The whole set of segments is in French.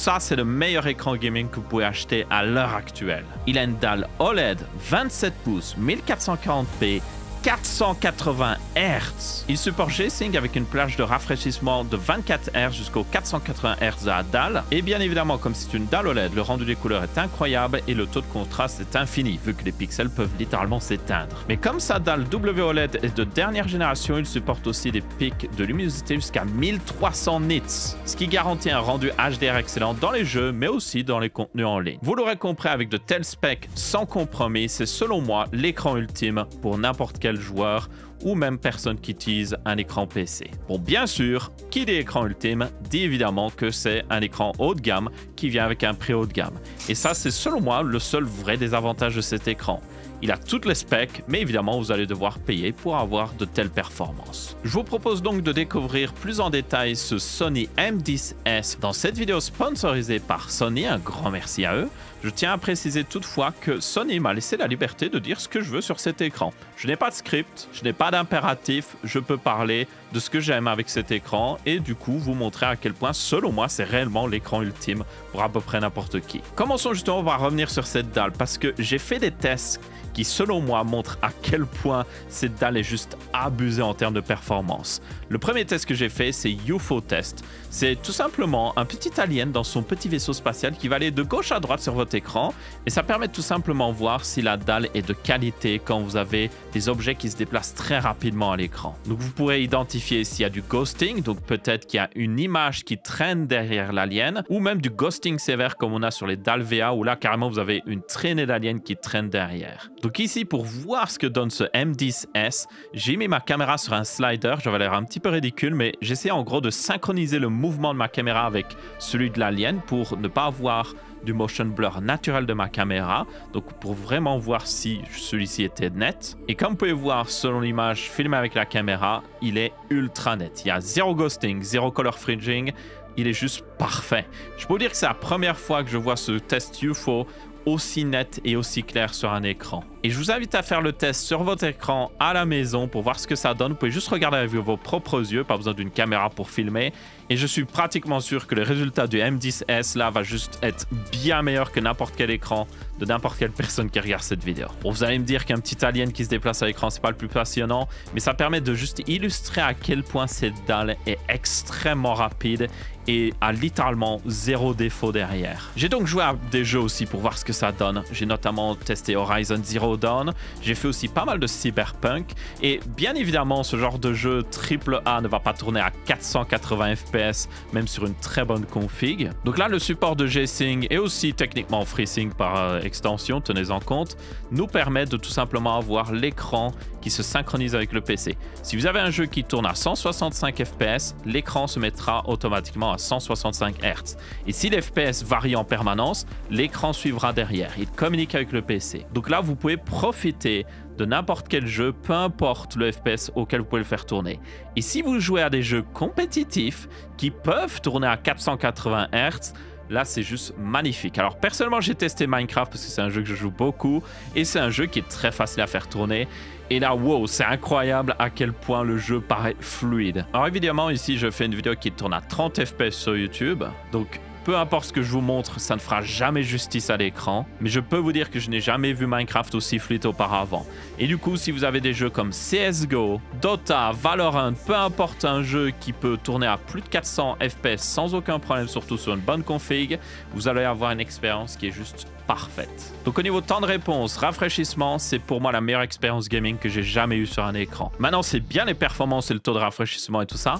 ça, c'est le meilleur écran gaming que vous pouvez acheter à l'heure actuelle. Il a une dalle OLED 27 pouces, 1440p, 480 Hz. Il supporte G-Sync avec une plage de rafraîchissement de 24 Hz jusqu'au 480 Hz à la dalle. Et bien évidemment, comme c'est une dalle OLED, le rendu des couleurs est incroyable et le taux de contraste est infini, vu que les pixels peuvent littéralement s'éteindre. Mais comme sa dalle WOLED est de dernière génération, il supporte aussi des pics de luminosité jusqu'à 1300 nits, ce qui garantit un rendu HDR excellent dans les jeux, mais aussi dans les contenus en ligne. Vous l'aurez compris, avec de tels specs sans compromis, c'est selon moi l'écran ultime pour n'importe quel joueur ou même personne qui utilise un écran PC. Bon, bien sûr, qui dit écran ultime dit évidemment que c'est un écran haut de gamme qui vient avec un prix haut de gamme. Et ça, c'est selon moi le seul vrai désavantage de cet écran. Il a toutes les specs, mais évidemment, vous allez devoir payer pour avoir de telles performances. Je vous propose donc de découvrir plus en détail ce Sony M10S dans cette vidéo sponsorisée par Sony. Un grand merci à eux. Je tiens à préciser toutefois que Sony m'a laissé la liberté de dire ce que je veux sur cet écran. Je n'ai pas de script, je n'ai pas d'impératif, je peux parler de ce que j'aime avec cet écran et du coup vous montrer à quel point, selon moi, c'est réellement l'écran ultime pour à peu près n'importe qui. Commençons justement, on va revenir sur cette dalle parce que j'ai fait des tests qui, selon moi, montrent à quel point cette dalle est juste abusée en termes de performance. Le premier test que j'ai fait, c'est UFO Test. C'est tout simplement un petit alien dans son petit vaisseau spatial qui va aller de gauche à droite sur votre écran et ça permet de tout simplement voir si la dalle est de qualité quand vous avez des objets qui se déplacent très rapidement à l'écran. Donc vous pourrez identifier s'il y a du ghosting, donc peut-être qu'il y a une image qui traîne derrière l'alien, ou même du ghosting sévère comme on a sur les dalles VA où là carrément vous avez une traînée d'alien qui traîne derrière. Donc ici, pour voir ce que donne ce M10S, j'ai mis ma caméra sur un slider. J'avais l'air un petit peu ridicule, mais j'essaie en gros de synchroniser le mouvement de ma caméra avec celui de l'alien pour ne pas avoir du motion blur naturel de ma caméra, donc pour vraiment voir si celui-ci était net. Et comme vous pouvez voir, selon l'image filmée avec la caméra, il est ultra net. Il y a zéro ghosting, zéro color fringing, il est juste parfait. Je peux vous dire que c'est la première fois que je vois ce test UFO aussi net et aussi clair sur un écran. Et je vous invite à faire le test sur votre écran à la maison pour voir ce que ça donne. Vous pouvez juste regarder avec vos propres yeux, pas besoin d'une caméra pour filmer. Et je suis pratiquement sûr que le résultat du M10S là va juste être bien meilleur que n'importe quel écran de n'importe quelle personne qui regarde cette vidéo. Bon, vous allez me dire qu'un petit alien qui se déplace à l'écran, c'est pas le plus passionnant, mais ça permet de juste illustrer à quel point cette dalle est extrêmement rapide et a littéralement zéro défaut derrière. J'ai donc joué à des jeux aussi pour voir ce que ça donne. J'ai notamment testé Horizon Zero Dawn, j'ai fait aussi pas mal de Cyberpunk, et bien évidemment ce genre de jeu AAA ne va pas tourner à 480 FPS, même sur une très bonne config. Donc là, le support de G-Sync et aussi techniquement FreeSync par extension, tenez-en compte, nous permet de tout simplement avoir l'écran qui se synchronise avec le PC. Si vous avez un jeu qui tourne à 165 FPS, l'écran se mettra automatiquement à 165 Hz. Et si les FPS varient en permanence, l'écran suivra derrière. Il communique avec le PC. Donc là, vous pouvez profiter de n'importe quel jeu, peu importe le FPS auquel vous pouvez le faire tourner. Et si vous jouez à des jeux compétitifs qui peuvent tourner à 480 Hz, là, c'est juste magnifique. Alors, personnellement, j'ai testé Minecraft parce que c'est un jeu que je joue beaucoup et c'est un jeu qui est très facile à faire tourner. Et là, wow, c'est incroyable à quel point le jeu paraît fluide. Alors, évidemment, ici, je fais une vidéo qui tourne à 30 FPS sur YouTube. Donc, peu importe ce que je vous montre, ça ne fera jamais justice à l'écran. Mais je peux vous dire que je n'ai jamais vu Minecraft aussi fluide auparavant. Et du coup, si vous avez des jeux comme CSGO, Dota, Valorant, peu importe un jeu qui peut tourner à plus de 400 FPS sans aucun problème, surtout sur une bonne config, vous allez avoir une expérience qui est juste parfaite. Donc au niveau temps de réponse, rafraîchissement, c'est pour moi la meilleure expérience gaming que j'ai jamais eue sur un écran. Maintenant, c'est bien les performances et le taux de rafraîchissement et tout ça.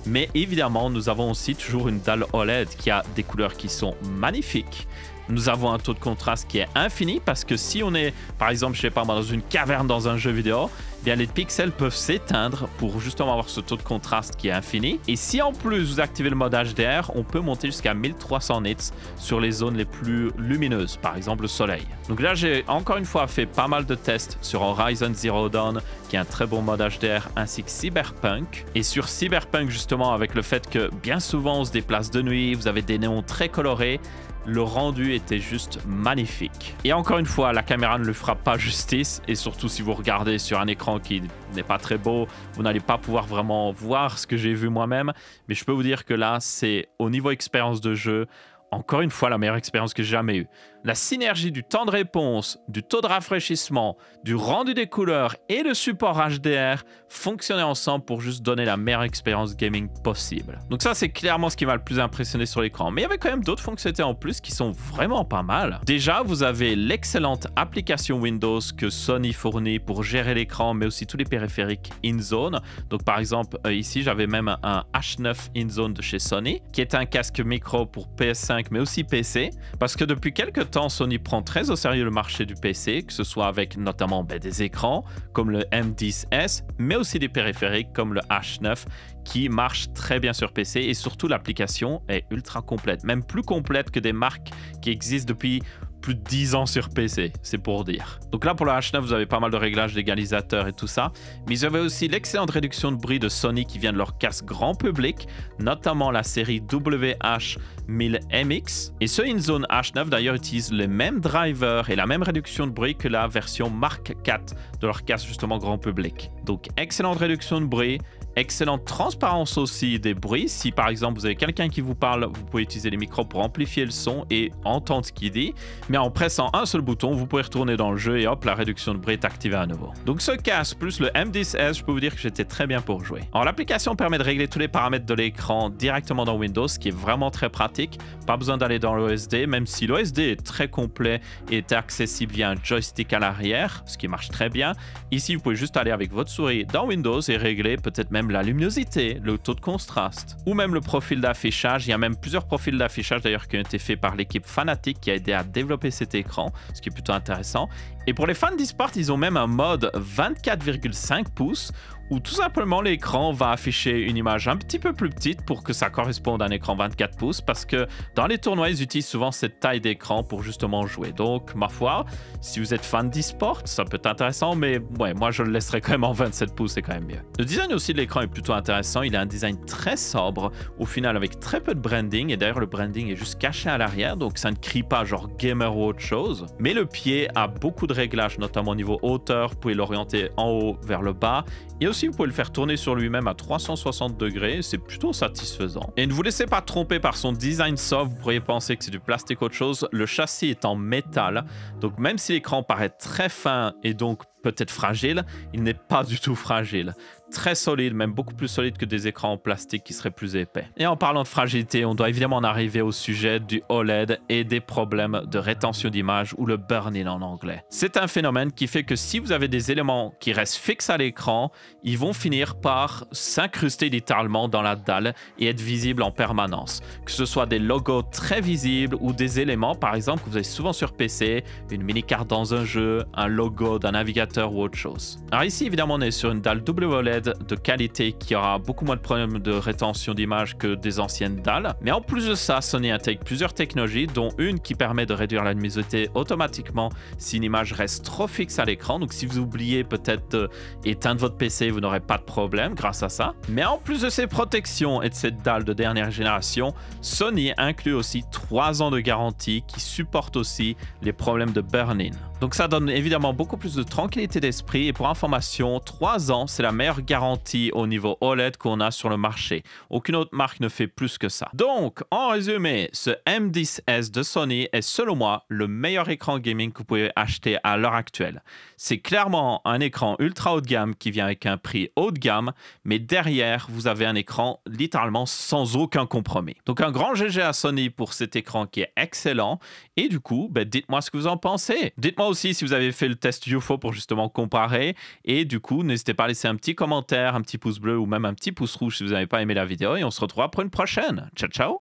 Mais évidemment, nous avons aussi toujours une dalle OLED qui a des couleurs qui sont magnifiques. Nous avons un taux de contraste qui est infini parce que si on est, par exemple, je sais pas, dans une caverne dans un jeu vidéo, eh bien les pixels peuvent s'éteindre pour justement avoir ce taux de contraste qui est infini. Et si en plus vous activez le mode HDR, on peut monter jusqu'à 1300 nits sur les zones les plus lumineuses, par exemple le soleil. Donc là, j'ai encore une fois fait pas mal de tests sur Horizon Zero Dawn, qui est un très bon mode HDR, ainsi que Cyberpunk. Et sur Cyberpunk, justement, avec le fait que bien souvent on se déplace de nuit, vous avez des néons très colorés, le rendu était juste magnifique. Et encore une fois, la caméra ne lui fera pas justice. Et surtout, si vous regardez sur un écran qui n'est pas très beau, vous n'allez pas pouvoir vraiment voir ce que j'ai vu moi-même. Mais je peux vous dire que là, c'est au niveau expérience de jeu, encore une fois, la meilleure expérience que j'ai jamais eue. La synergie du temps de réponse, du taux de rafraîchissement, du rendu des couleurs et le support HDR fonctionnaient ensemble pour juste donner la meilleure expérience gaming possible. Donc ça, c'est clairement ce qui m'a le plus impressionné sur l'écran. Mais il y avait quand même d'autres fonctionnalités en plus qui sont vraiment pas mal. Déjà, vous avez l'excellente application Windows que Sony fournit pour gérer l'écran, mais aussi tous les périphériques InZone. Donc par exemple, ici, j'avais même un H9 InZone de chez Sony, qui est un casque micro pour PS5, mais aussi PC. Parce que depuis quelques temps, Sony prend très au sérieux le marché du PC, que ce soit avec notamment des écrans, comme le M10S, mais aussi des périphériques comme le H9, qui marche très bien sur PC et surtout l'application est ultra complète, même plus complète que des marques qui existent depuis plus de 10 ans sur PC, c'est pour dire. Donc là, pour le H9, vous avez pas mal de réglages d'égalisateurs et tout ça, mais ils avaient aussi l'excellente réduction de bruit de Sony qui vient de leur casque grand public, notamment la série WH-1000MX. Et ce InZone H9, d'ailleurs, utilise les mêmes drivers et la même réduction de bruit que la version Mark IV de leur casque, justement, grand public. Donc, excellente réduction de bruit, excellente transparence aussi des bruits. Si par exemple vous avez quelqu'un qui vous parle, vous pouvez utiliser les micros pour amplifier le son et entendre ce qu'il dit. Mais en pressant un seul bouton, vous pouvez retourner dans le jeu et hop, la réduction de bruit est activée à nouveau. Donc ce casque plus le M10S, je peux vous dire que j'étais très bien pour jouer. Alors l'application permet de régler tous les paramètres de l'écran directement dans Windows, ce qui est vraiment très pratique. Pas besoin d'aller dans l'OSD, même si l'OSD est très complet et est accessible via un joystick à l'arrière, ce qui marche très bien. Ici, vous pouvez juste aller avec votre souris dans Windows et régler peut-être même la luminosité, le taux de contraste ou même le profil d'affichage. Il y a même plusieurs profils d'affichage d'ailleurs qui ont été faits par l'équipe Fanatic qui a aidé à développer cet écran, ce qui est plutôt intéressant. Et pour les fans d'e-sport, ils ont même un mode 24,5 pouces où tout simplement l'écran va afficher une image un petit peu plus petite pour que ça corresponde à un écran 24 pouces parce que dans les tournois, ils utilisent souvent cette taille d'écran pour justement jouer. Donc, ma foi, si vous êtes fan d'e-sport, ça peut être intéressant, mais ouais, moi je le laisserai quand même en 27 pouces, c'est quand même mieux. Le design aussi de l'écran est plutôt intéressant. Il a un design très sobre, au final avec très peu de branding, et d'ailleurs le branding est juste caché à l'arrière, donc ça ne crie pas genre gamer ou autre chose. Mais le pied a beaucoup de réglages, notamment au niveau hauteur, vous pouvez l'orienter en haut vers le bas, et aussi vous pouvez le faire tourner sur lui-même à 360 degrés, c'est plutôt satisfaisant. Et ne vous laissez pas tromper par son design soft, vous pourriez penser que c'est du plastique ou autre chose, le châssis est en métal, donc même si l'écran paraît très fin et donc peut-être fragile, il n'est pas du tout fragile. Très solide, même beaucoup plus solide que des écrans en plastique qui seraient plus épais. Et en parlant de fragilité, on doit évidemment en arriver au sujet du OLED et des problèmes de rétention d'image ou le burn-in en anglais. C'est un phénomène qui fait que si vous avez des éléments qui restent fixes à l'écran, ils vont finir par s'incruster littéralement dans la dalle et être visibles en permanence. Que ce soit des logos très visibles ou des éléments, par exemple, que vous avez souvent sur PC, une mini-carte dans un jeu, un logo d'un navigateur ou autre chose. Alors ici, évidemment, on est sur une dalle WOLED de qualité qui aura beaucoup moins de problèmes de rétention d'image que des anciennes dalles. Mais en plus de ça, Sony intègre plusieurs technologies, dont une qui permet de réduire la luminosité automatiquement si une image reste trop fixe à l'écran. Donc si vous oubliez peut-être d'éteindre votre PC, vous n'aurez pas de problème grâce à ça. Mais en plus de ces protections et de cette dalle de dernière génération, Sony inclut aussi 3 ans de garantie qui supporte aussi les problèmes de burn-in. Donc ça donne évidemment beaucoup plus de tranquillité d'esprit et pour information, 3 ans c'est la meilleure garantie au niveau OLED qu'on a sur le marché. Aucune autre marque ne fait plus que ça. Donc en résumé, ce M10S de Sony est selon moi le meilleur écran gaming que vous pouvez acheter à l'heure actuelle. C'est clairement un écran ultra haut de gamme qui vient avec un prix haut de gamme, mais derrière vous avez un écran littéralement sans aucun compromis. Donc un grand GG à Sony pour cet écran qui est excellent et du coup, dites-moi ce que vous en pensez. Dites-moi aussi si vous avez fait le test UFO pour justement comparer et du coup, n'hésitez pas à laisser un petit commentaire, un petit pouce bleu ou même un petit pouce rouge si vous n'avez pas aimé la vidéo et on se retrouvera pour une prochaine. Ciao, ciao!